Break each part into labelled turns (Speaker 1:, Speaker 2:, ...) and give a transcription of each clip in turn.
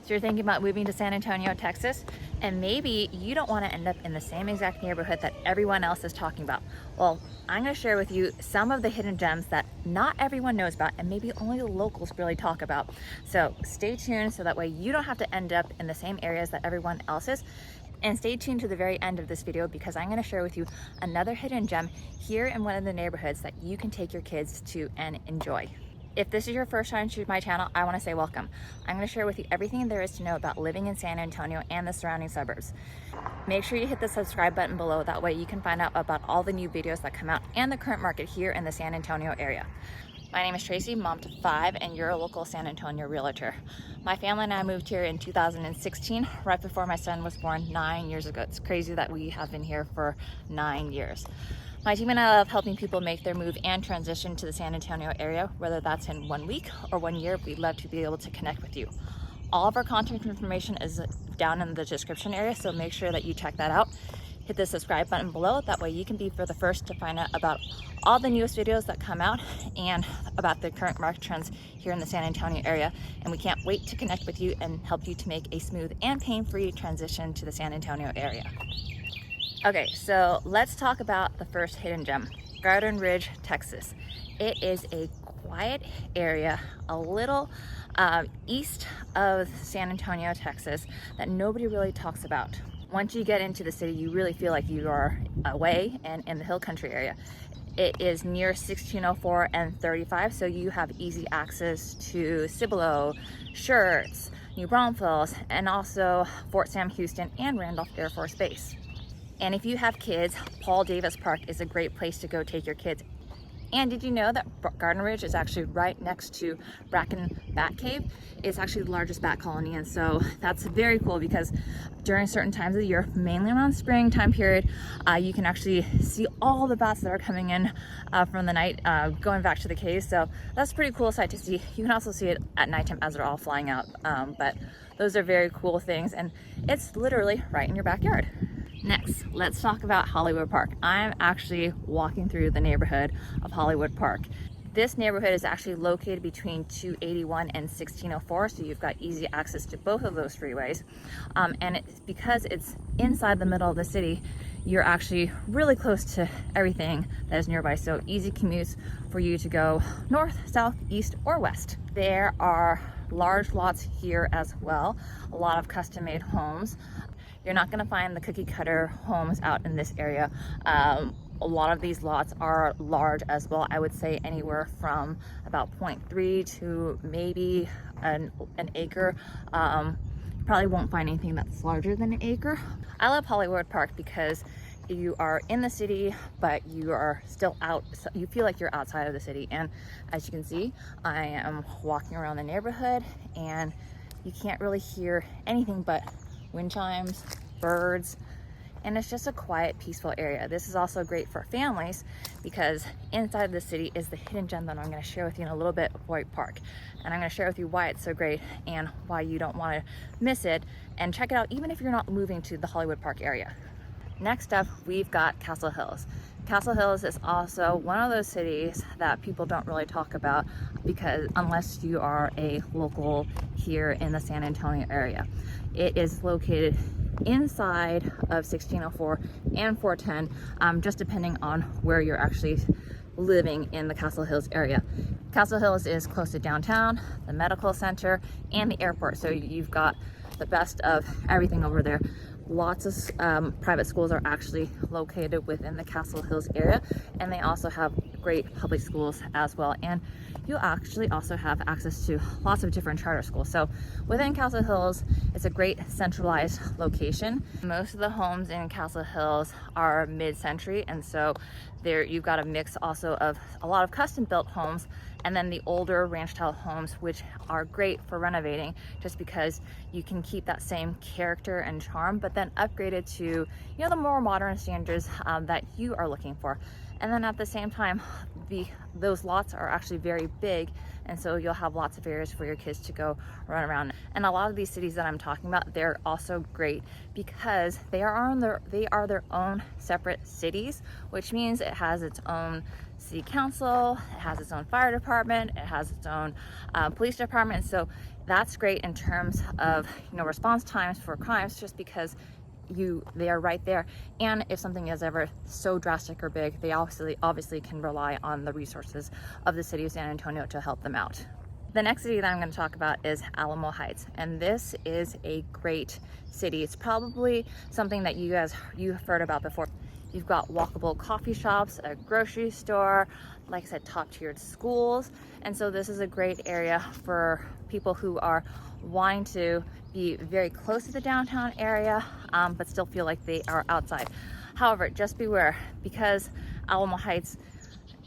Speaker 1: So you're thinking about moving to San Antonio, Texas, and maybe you don't want to end up in the same exact neighborhood that everyone else is talking about. Well, I'm going to share with you some of the hidden gems that not everyone knows about and maybe only the locals really talk about. So stay tuned so that way you don't have to end up in the same areas that everyone else is. And stay tuned to the very end of this video because I'm going to share with you another hidden gem here in one of the neighborhoods that you can take your kids to and enjoy. If this is your first time to my channel, I want to say welcome. I'm going to share with you everything there is to know about living in San Antonio and the surrounding suburbs. Make sure you hit the subscribe button below, that way you can find out about all the new videos that come out and the current market here in the San Antonio area. My name is Tracy, mom to 5, and you're a local San Antonio realtor. My family and I moved here in 2016, right before my son was born 9 years ago. It's crazy that we have been here for 9 years. My team and I love helping people make their move and transition to the San Antonio area, whether that's in 1 week or 1 year. We'd love to be able to connect with you. All of our contact information is down in the description area, so make sure that you check that out. Hit the subscribe button below, that way you can be for the first to find out about all the newest videos that come out and about the current market trends here in the San Antonio area. And we can't wait to connect with you and help you to make a smooth and pain-free transition to the San Antonio area. Okay, so let's talk about the first hidden gem, Garden Ridge, Texas. It is a quiet area a little east of San Antonio, Texas, that nobody really talks about. Once you get into the city, you really feel like you are away and in the hill country area. It is near 1604 and 35, so you have easy access to Cibolo, Schertz, New Braunfels, and also Fort Sam Houston and Randolph Air Force Base. And if you have kids, Paul Davis Park is a great place to go take your kids. And did you know that Garden Ridge is actually right next to Bracken Bat Cave? It's actually the largest bat colony, and so that's very cool because during certain times of the year, mainly around spring time period, you can actually see all the bats that are coming in from the night, going back to the cave. So that's a pretty cool sight to see. You can also see it at nighttime as they're all flying out, but those are very cool things, and it's literally right in your backyard. Next, let's talk about Hollywood Park. I'm actually walking through the neighborhood of Hollywood Park. This neighborhood is actually located between 281 and 1604, so you've got easy access to both of those freeways. And it's because it's inside the middle of the city, you're actually really close to everything that is nearby, so easy commutes for you to go north, south, east, or west. There are large lots here as well, a lot of custom-made homes. You're not going to find the cookie cutter homes out in this area. A lot of these lots are large as well. I would say anywhere from about 0.3 to maybe an acre. Probably won't find anything that's larger than an acre. I love Hollywood Park because you are in the city, but you are still out. So you feel like you're outside of the city. And as you can see, I am walking around the neighborhood and you can't really hear anything but wind chimes, birds, and it's just a quiet, peaceful area. This is also great for families because inside the city is the hidden gem that I'm going to share with you in a little bit, Voigt Park. And I'm going to share with you why it's so great and why you don't want to miss it, and check it out even if you're not moving to the Hollywood Park area. Next up, we've got Castle Hills. Castle Hills is also one of those cities that people don't really talk about because unless you are a local here in the San Antonio area. It is located inside of 1604 and 410, just depending on where you're actually living in the Castle Hills area. Castle Hills is close to downtown, the medical center, and the airport, so you've got the best of everything over there. Lots of private schools are actually located within the Castle Hills area, and they also have great public schools as well. And you actually also have access to lots of different charter schools. So within Castle Hills, it's a great centralized location. Most of the homes in Castle Hills are mid-century, and so there you've got a mix also of a lot of custom-built homes and then the older ranch-style homes, which are great for renovating just because you can keep that same character and charm, but then upgrade it to, you know, the more modern standards that you are looking for. And then at the same time, those lots are actually very big, and so you'll have lots of areas for your kids to go run around. And a lot of these cities that I'm talking about, they're also great because they are their own separate cities, which means it has its own city council, it has its own fire department, it has its own police department. So That's great in terms of, you know, response times for crimes, just because they are right there. And if something is ever so drastic or big, they obviously can rely on the resources of the city of San Antonio to help them out. The next city that I'm going to talk about is Alamo Heights, and this is a great city. It's probably something that you've heard about before. You've got walkable coffee shops, a grocery store, like I said, top-tiered schools, and so this is a great area for people who are wanting to be very close to the downtown area, but still feel like they are outside. However, just beware, because Alamo Heights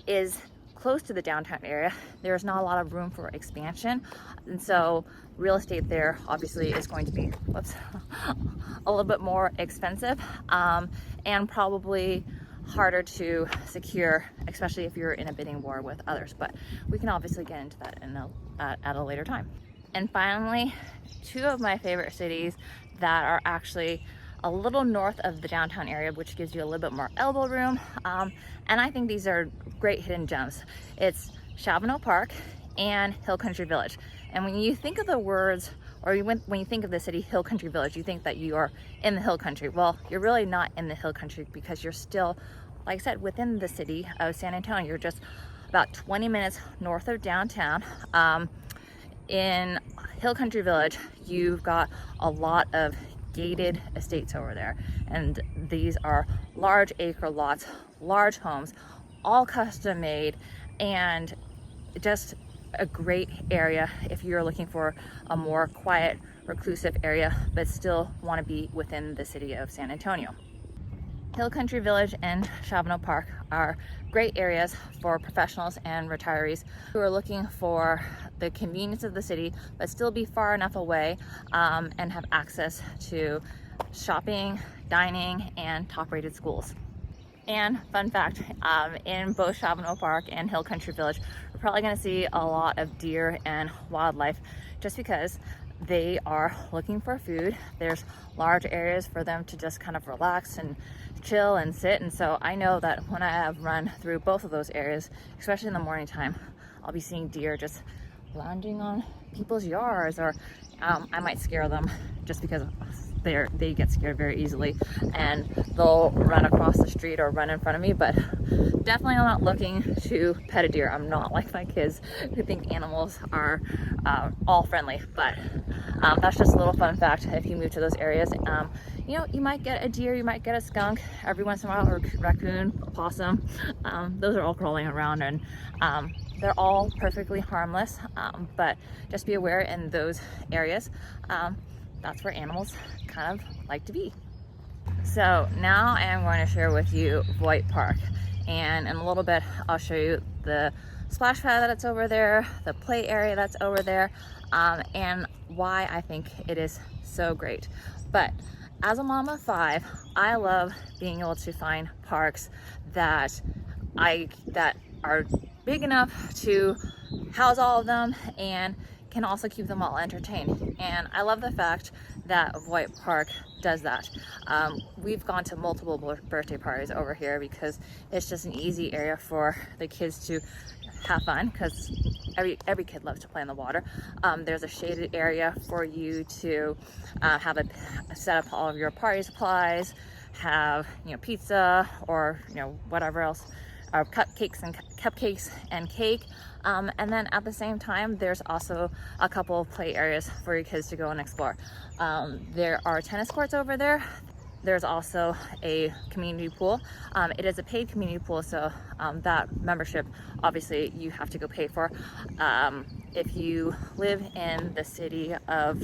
Speaker 1: is close to the downtown area, there's not a lot of room for expansion, and so real estate there obviously is going to be a little bit more expensive, and probably harder to secure, especially if you're in a bidding war with others. But we can obviously get into that at a later time. And finally, two of my favorite cities that are actually a little north of the downtown area, which gives you a little bit more elbow room, and I think these are great hidden gems. It's Shavano Park and Hill Country Village. And when you think of the words, or when you think of the city Hill Country Village, you think that you are in the hill country. Well, you're really not in the hill country, because you're still, like I said, within the city of San Antonio. You're just about 20 minutes north of downtown. In Hill Country Village, you've got a lot of gated estates over there, and these are large acre lots, large homes, all custom made, and just a great area if you're looking for a more quiet, reclusive area, but still want to be within the city of San Antonio. Hill Country Village and Shavano Park are great areas for professionals and retirees who are looking for the convenience of the city, but still be far enough away, and have access to shopping, dining, and top-rated schools. And fun fact, in both Shavano Park and Hill Country Village, we're probably going to see a lot of deer and wildlife, just because they are looking for food. There's large areas for them to just kind of relax and chill and sit. And so I know that when I have run through both of those areas, especially in the morning time, I'll be seeing deer just lounging on people's yards, or I might scare them, just because they get scared very easily and they'll run across the street or run in front of me. But definitely I'm not looking to pet a deer. I'm not like my kids who think animals are all friendly. But that's just a little fun fact. If you move to those areas, you know, you might get a deer, you might get a skunk every once in a while, or a raccoon, a possum. Those are all crawling around, and they're all perfectly harmless, but just be aware in those areas. That's where animals kind of like to be. So now I am going to share with you Voigt Park, and in a little bit I'll show you the splash pad that's over there, the play area that's over there, and why I think it is so great. But as a mom of 5, I love being able to find parks that are big enough to house all of them and can also keep them all entertained. And I love the fact that Voigt Park does that. We've gone to multiple birthday parties over here because it's just an easy area for the kids to have fun, because every kid loves to play in the water. There's a shaded area for you to have set up all of your party supplies, have, you know, pizza, or, you know, whatever else, or cupcakes and cake. And then at the same time, there's also a couple of play areas for your kids to go and explore. There are tennis courts over there. There's also a community pool. It is a paid community pool, so that membership, obviously, you have to go pay for. If you live in the city of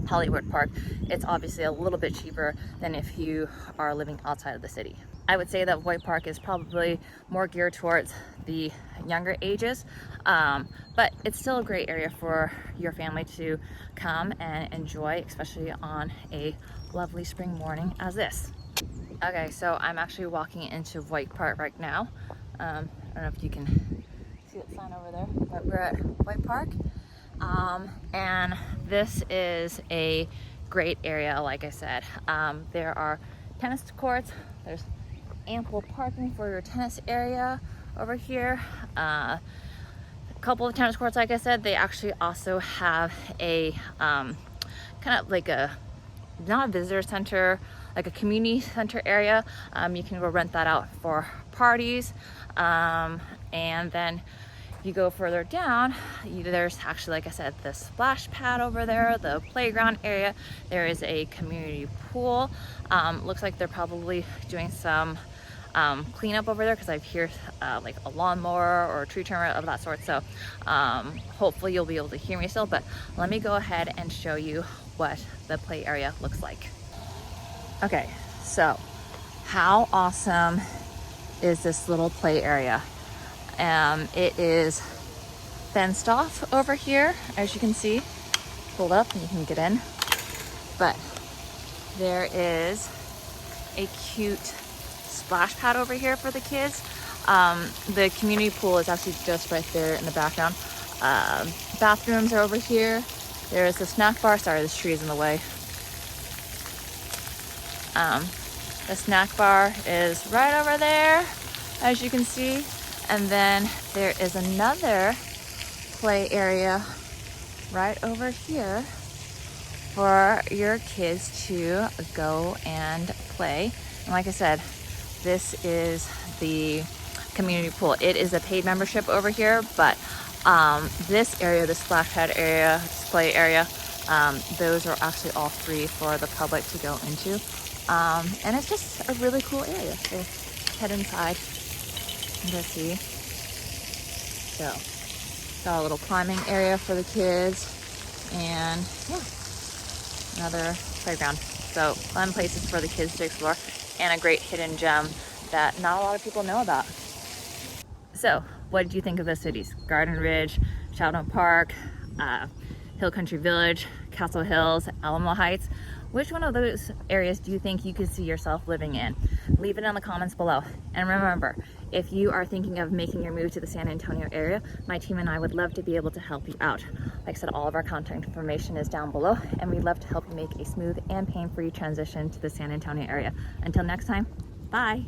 Speaker 1: Hollywood Park, it's obviously a little bit cheaper than if you are living outside of the city. I would say that Voigt Park is probably more geared towards the younger ages, but it's still a great area for your family to come and enjoy, especially on a lovely spring morning as this. Okay, so I'm actually walking into Voigt Park right now. I don't know if you can see that sign over there, but we're at Voigt Park, and this is a great area. Like I said, there are tennis courts, there's ample parking for your tennis area over here. couple of tennis courts, like I said. They actually also have a kind of like a, not a visitor center, like a community center area. You can go rent that out for parties. And then you go further down, there's actually, like I said, the splash pad over there, the playground area. There is a community pool. Looks like they're probably doing some cleanup over there, because I hear like a lawnmower or a tree trimmer of that sort. So hopefully you'll be able to hear me still, but let me go ahead and show you what the play area looks like. Okay, so how awesome is this little play area? It is fenced off over here, as you can see. Hold up and you can get in. But there is a cute splash pad over here for the kids. The community pool is actually just right there in the background. Bathrooms are over here. There's a snack bar. Sorry, this tree is in the way. The snack bar is right over there, as you can see. And then there is another play area right over here for your kids to go and play. And like I said, this is the community pool. It is a paid membership over here, but this area, the splash pad area, display area, those are actually all free for the public to go into. And it's just a really cool area. So head inside and go see. So got a little climbing area for the kids, and yeah, another playground. So fun places for the kids to explore, and a great hidden gem that not a lot of people know about. So what did you think of the cities? Garden Ridge, Shavano Park, Hill Country Village, Castle Hills, Alamo Heights. Which one of those areas do you think you could see yourself living in? Leave it in the comments below. And remember, if you are thinking of making your move to the San Antonio area, my team and I would love to be able to help you out. Like I said, all of our contact information is down below, and we'd love to help you make a smooth and pain-free transition to the San Antonio area. Until next time, bye.